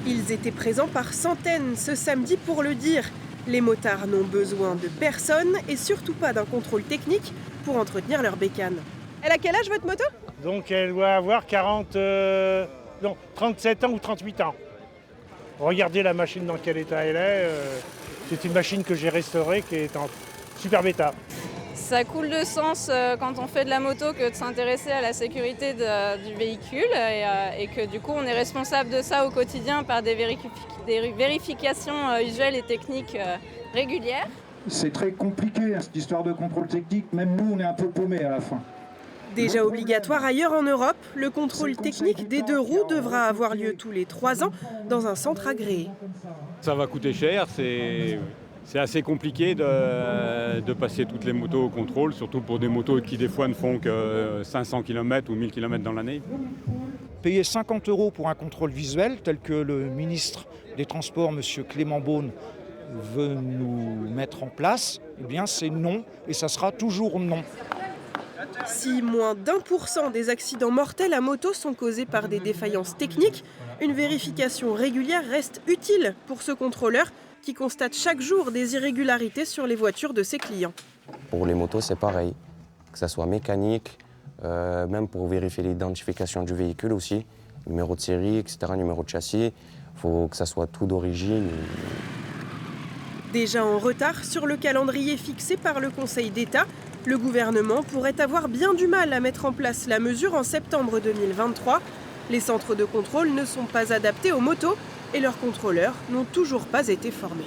Ils étaient présents par centaines ce samedi pour le dire. Les motards n'ont besoin de personne et surtout pas d'un contrôle technique pour entretenir leur bécane. Elle a quel âge votre moto? Donc elle doit avoir 37 ans ou 38 ans. Regardez la machine dans quel état elle est. C'est une machine que j'ai restaurée qui est en super état. Ça coule de sens quand on fait de la moto que de s'intéresser à la sécurité du véhicule et que du coup on est responsable de ça au quotidien par des vérifications usuelles et techniques régulières. C'est très compliqué cette histoire de contrôle technique, même nous on est un peu paumés à la fin. Déjà obligatoire ailleurs en Europe, le contrôle technique des deux roues devra avoir lieu tous les 3 ans dans un centre agréé. Ça va coûter cher, c'est assez compliqué de passer toutes les motos au contrôle, surtout pour des motos qui des fois ne font que 500 km ou 1000 km dans l'année. Payer 50 € pour un contrôle visuel, tel que le ministre des Transports, M. Clément Beaune, veut nous mettre en place, eh bien c'est non et ça sera toujours non. Si moins d'1% des accidents mortels à moto sont causés par des défaillances techniques, une vérification régulière reste utile pour ce contrôleur qui constate chaque jour des irrégularités sur les voitures de ses clients. Pour les motos, c'est pareil, que ça soit mécanique, même pour vérifier l'identification du véhicule aussi, numéro de série, etc., numéro de châssis, il faut que ça soit tout d'origine. Déjà en retard sur le calendrier fixé par le Conseil d'État, le gouvernement pourrait avoir bien du mal à mettre en place la mesure en septembre 2023. Les centres de contrôle ne sont pas adaptés aux motos et leurs contrôleurs n'ont toujours pas été formés.